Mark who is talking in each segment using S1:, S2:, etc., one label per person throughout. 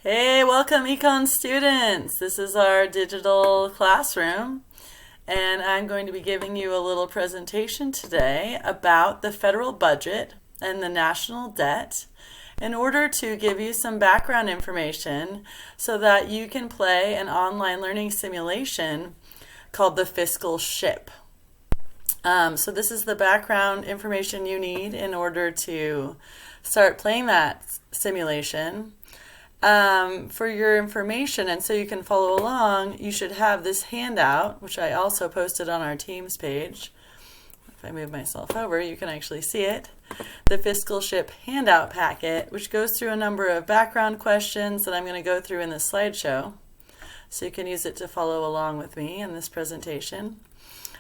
S1: Hey, welcome Econ students. This is our digital classroom, and I'm going to be giving you a little presentation today about the federal budget and the national debt in order to give you some background information so that you can play an online learning simulation called the Fiscal Ship. So this is the background information you need in order to start playing that simulation. For your information, and so you can follow along, you should have this handout, which I also posted on our Teams page. If I move myself over, you can actually see it. The Fiscal Ship handout packet, which goes through a number of background questions that I'm going to go through in this slideshow. So you can use it to follow along with me in this presentation.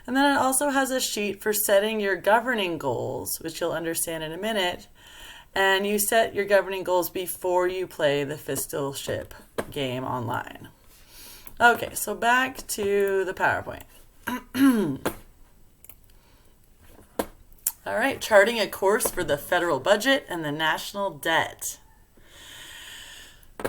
S1: And then it also has a sheet for setting your governing goals, which you'll understand in a minute. And you set your governing goals before you play the Fiscal Ship game online. Okay, so back to the PowerPoint. All right, charting a course for the federal budget and the national debt.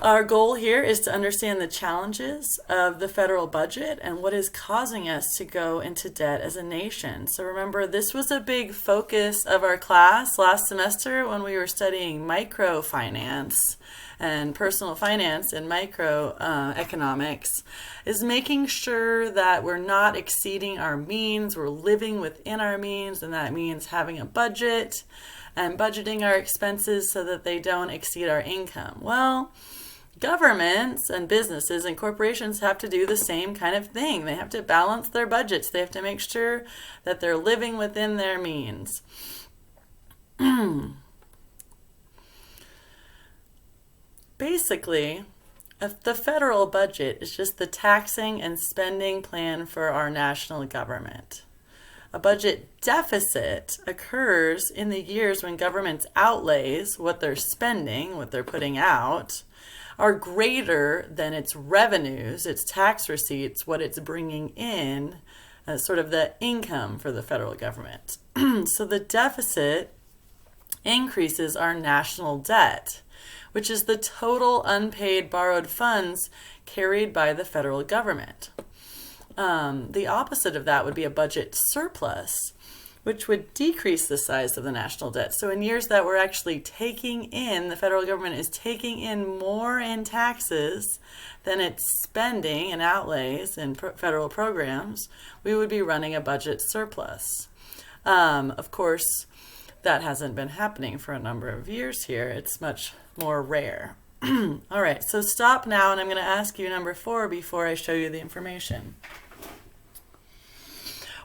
S1: Our goal here is to understand the challenges of the federal budget and what is causing us to go into debt as a nation. So remember, this was a big focus of our class last semester when we were studying microfinance and personal finance and microeconomics, is making sure that we're not exceeding our means, we're living within our means, and that means having a budget and budgeting our expenses so that they don't exceed our income. Well, governments and businesses and corporations have to do the same kind of thing. They have to balance their budgets. They have to make sure that they're living within their means. Basically, the federal budget is just the taxing and spending plan for our national government. A budget deficit occurs in the years when government's outlays, what they're spending, what they're putting out, are greater than its revenues, its tax receipts, what it's bringing in, sort of the income for the federal government. So the deficit increases our national debt, which is the total unpaid borrowed funds carried by the federal government. The opposite of that would be a budget surplus, which would decrease the size of the national debt. So in years that we're actually taking in, the federal government is taking in more in taxes than it's spending and outlays in federal programs, we would be running a budget surplus. Of course, that hasn't been happening for a number of years here. It's much more rare. All right, so stop now, and I'm going to ask you number 4 before I show you the information.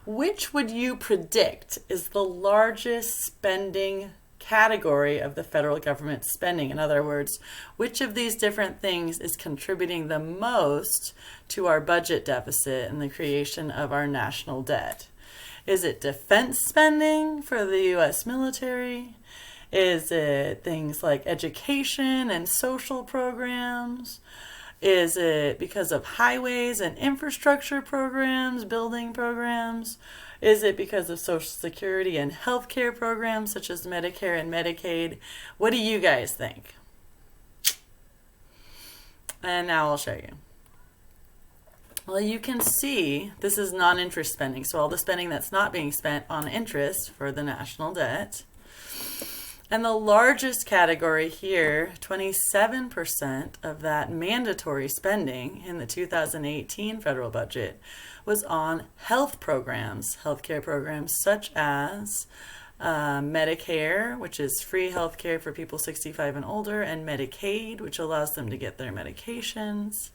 S1: Which would you predict is the largest spending category of the federal government spending? In other words, which of these different things is contributing the most to our budget deficit and the creation of our national debt? Is it defense spending for the U.S. military? Is it things like education and social programs? Is it because of highways and infrastructure programs, building programs? Is it because of Social Security and healthcare programs such as Medicare and Medicaid? What do you guys think? And now I'll show you. Well, you can see this is non-interest spending, so all the spending that's not being spent on interest for the national debt. And the largest category here, 27% of that mandatory spending in the 2018 federal budget, was on health programs, healthcare programs such as Medicare, which is free healthcare for people 65 and older, and Medicaid, which allows them to get their medications,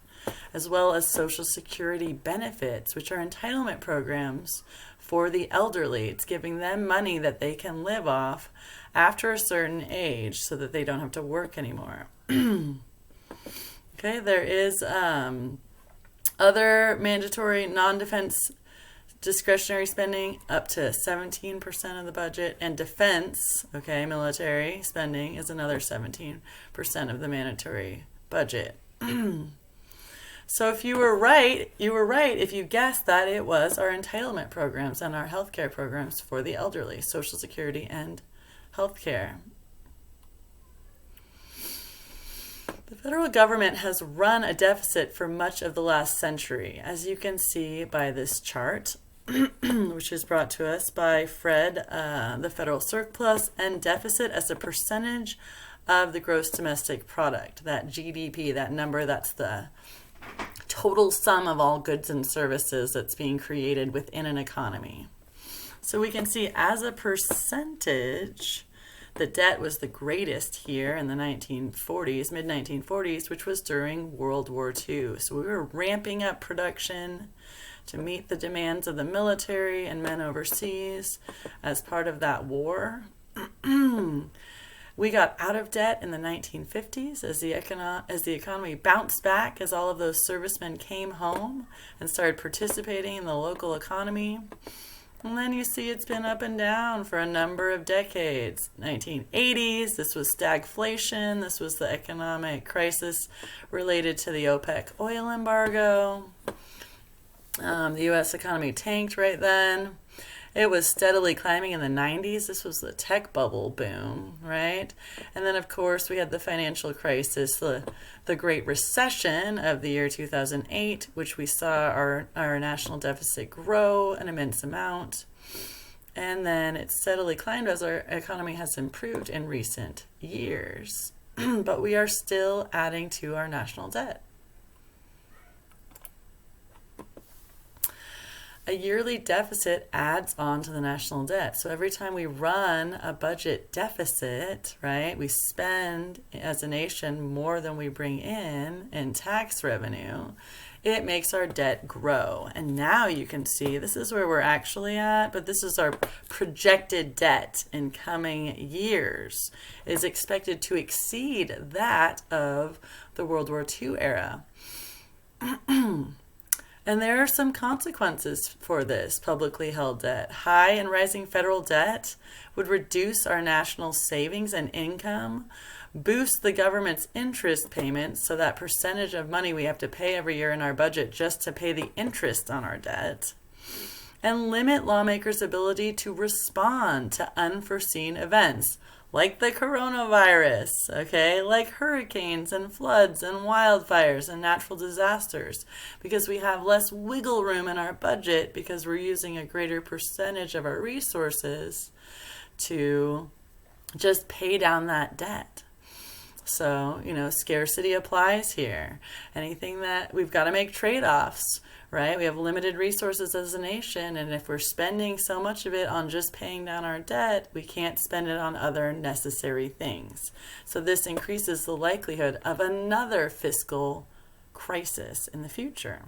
S1: as well as Social Security benefits, which are entitlement programs for the elderly. It's giving them money that they can live off after a certain age so that they don't have to work anymore. Okay, there is other mandatory non-defense discretionary spending up to 17% of the budget, and defense, okay, military spending is another 17% of the mandatory budget. So if you were right, if you guessed that it was our entitlement programs and our healthcare programs for the elderly, Social Security and healthcare. The federal government has run a deficit for much of the last century, as you can see by this chart, which is brought to us by Fred, the federal surplus and deficit as a percentage of the gross domestic product, that GDP, that number, that's the total sum of all goods and services that's being created within an economy. So we can see as a percentage, the debt was the greatest here in the 1940s, mid-1940s, which was during World War II. So we were ramping up production to meet the demands of the military and men overseas as part of that war. We got out of debt in the 1950s as the economy bounced back, as all of those servicemen came home and started participating in the local economy. And then you see it's been up and down for a number of decades. 1980s, this was stagflation. This was the economic crisis related to the OPEC oil embargo. The U.S. economy tanked right then. It was steadily climbing in the 90s. This was the tech bubble boom, right? And then, of course, we had the financial crisis, the Great Recession of the year 2008, which we saw our national deficit grow an immense amount. And then it steadily climbed as our economy has improved in recent years. But we are still adding to our national debt. A yearly deficit adds on to the national debt. So every time we run a budget deficit, right, we spend as a nation more than we bring in tax revenue, it makes our debt grow. And now you can see this is where we're actually at, but this is our projected debt in coming years. It is expected to exceed that of the World War II era. And there are some consequences for this publicly held debt. High and rising federal debt would reduce our national savings and income, boost the government's interest payments, so that percentage of money we have to pay every year in our budget just to pay the interest on our debt, and limit lawmakers' ability to respond to unforeseen events, like the coronavirus, okay, like hurricanes and floods and wildfires and natural disasters, because we have less wiggle room in our budget because we're using a greater percentage of our resources to just pay down that debt. So, scarcity applies here. Anything that we've got to make trade-offs, right? We have limited resources as a nation, and if we're spending so much of it on just paying down our debt, we can't spend it on other necessary things. So this increases the likelihood of another fiscal crisis in the future.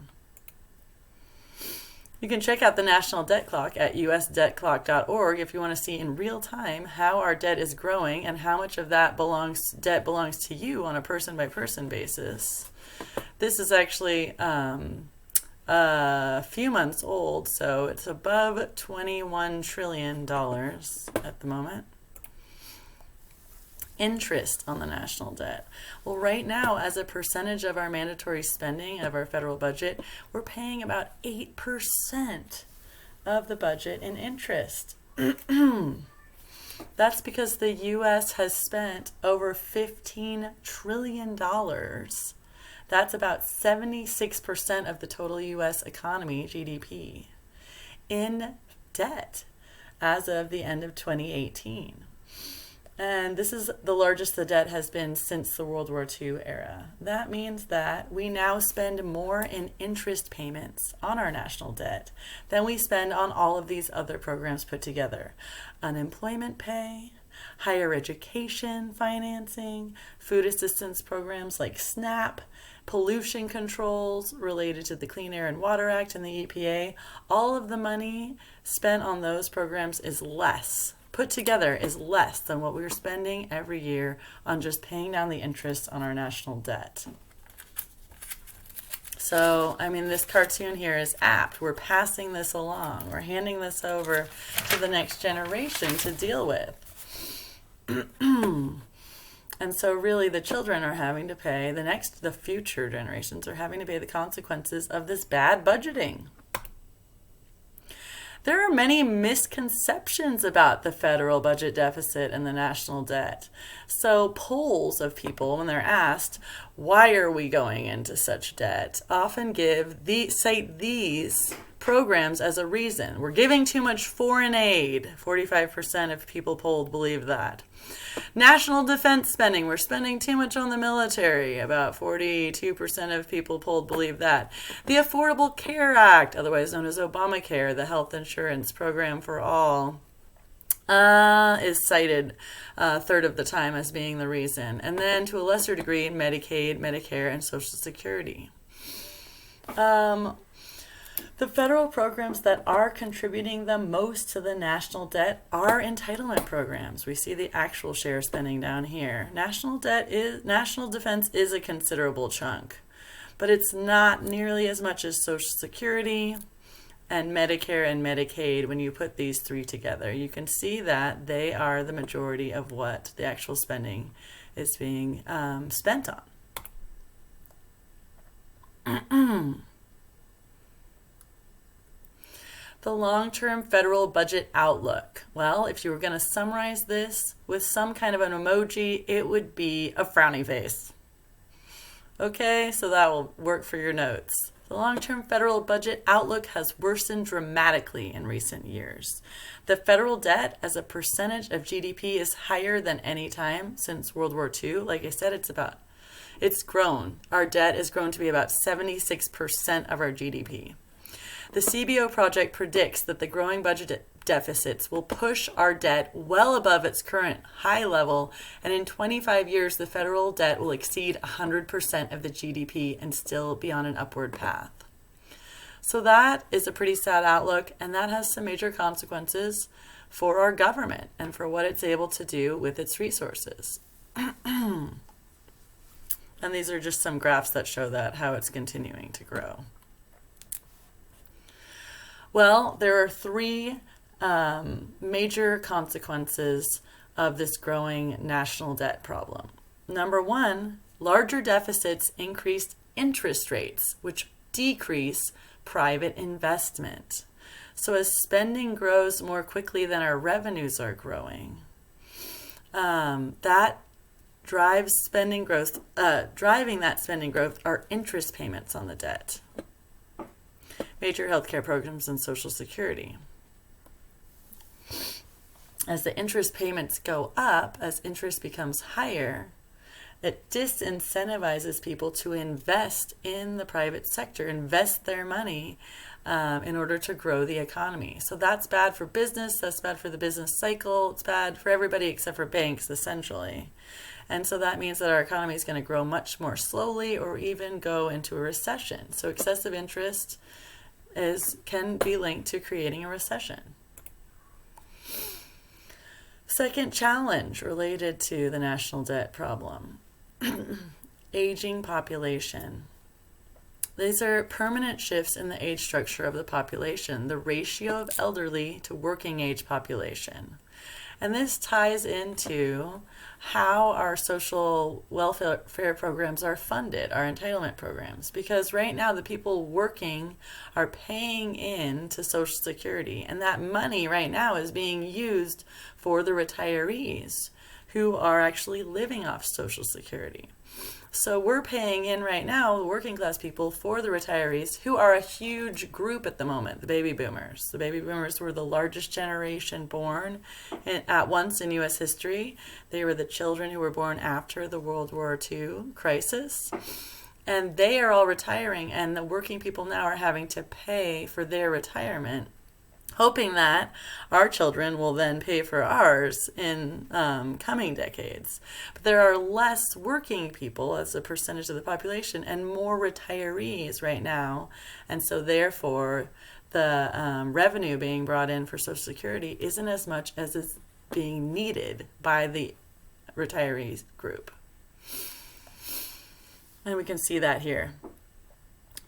S1: You can check out the National Debt Clock at usdebtclock.org if you want to see in real time how our debt is growing and how much of that debt belongs to you on a person-by-person basis. This is actually a few months old, so it's above $21 trillion at the moment. Interest on the national debt. Well, right now, as a percentage of our mandatory spending of our federal budget, we're paying about 8% of the budget in interest. That's because the U.S. has spent over $15 trillion. That's about 76% of the total U.S. economy, GDP, in debt as of the end of 2018. And this is the largest the debt has been since the World War II era. That means that we now spend more in interest payments on our national debt than we spend on all of these other programs put together. Unemployment pay, higher education financing, food assistance programs like SNAP, pollution controls related to the Clean Air and Water Act and the EPA. All of the money spent on those programs is less. Put together is less than what we're spending every year on just paying down the interest on our national debt. So, this cartoon here is apt. We're passing this along. We're handing this over to the next generation to deal with. And so really the children are having to pay, the future generations are having to pay the consequences of this bad budgeting. There are many misconceptions about the federal budget deficit and the national debt. So polls of people, when they're asked, why are we going into such debt, often cite these programs as a reason. We're giving too much foreign aid. 45% of people polled believe that. National defense spending. We're spending too much on the military. About 42% of people polled believe that. The Affordable Care Act, otherwise known as Obamacare, the health insurance program for all, is cited a third of the time as being the reason. And then to a lesser degree, Medicaid, Medicare, and Social Security. The federal programs that are contributing the most to the national debt are entitlement programs. We see the actual share spending down here. National defense is a considerable chunk, but it's not nearly as much as Social Security and Medicare and Medicaid. When you put these three together, you can see that they are the majority of what the actual spending is being spent on. The long-term federal budget outlook. Well, if you were going to summarize this with some kind of an emoji, it would be a frowny face. Okay, so that will work for your notes. The long-term federal budget outlook has worsened dramatically in recent years. The federal debt as a percentage of GDP is higher than any time since World War II. Like I said, it's grown. Our debt has grown to be about 76% of our GDP. The CBO project predicts that the growing budget deficits will push our debt well above its current high level, and in 25 years, the federal debt will exceed 100% of the GDP and still be on an upward path. So that is a pretty sad outlook, and that has some major consequences for our government and for what it's able to do with its resources. And these are just some graphs that show that, how it's continuing to grow. Well, there are three major consequences of this growing national debt problem. Number one, larger deficits increase interest rates, which decrease private investment. So as spending grows more quickly than our revenues are growing, that drives spending growth. Driving that spending growth are interest payments on the debt. Major healthcare programs and Social Security. As the interest payments go up, as interest becomes higher, it disincentivizes people to invest in the private sector, invest their money in order to grow the economy. So that's bad for business, that's bad for the business cycle, it's bad for everybody except for banks, essentially. And so that means that our economy is going to grow much more slowly or even go into a recession. So excessive interest can be linked to creating a recession. Second challenge related to the national debt problem, aging population. These are permanent shifts in the age structure of the population, the ratio of elderly to working age population. And this ties into how our social welfare programs are funded, our entitlement programs. Because right now the people working are paying in to Social Security, and that money right now is being used for the retirees who are actually living off Social Security. So we're paying in right now, the working class people, for the retirees, who are a huge group at the moment, the baby boomers. The baby boomers were the largest generation born at once in U.S. history. They were the children who were born after the World War II crisis. And they are all retiring, and the working people now are having to pay for their retirement, hoping that our children will then pay for ours in coming decades. But there are less working people as a percentage of the population and more retirees right now. And so therefore, the revenue being brought in for Social Security isn't as much as is being needed by the retirees group. And we can see that here.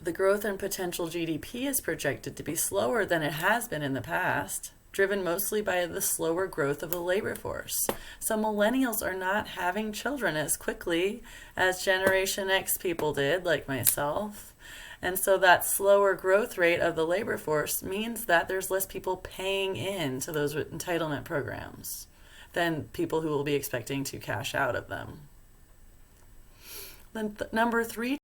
S1: The growth in potential GDP is projected to be slower than it has been in the past, driven mostly by the slower growth of the labor force. So millennials are not having children as quickly as Generation X people did, like myself. And so that slower growth rate of the labor force means that there's less people paying in to those entitlement programs than people who will be expecting to cash out of them. Then number 3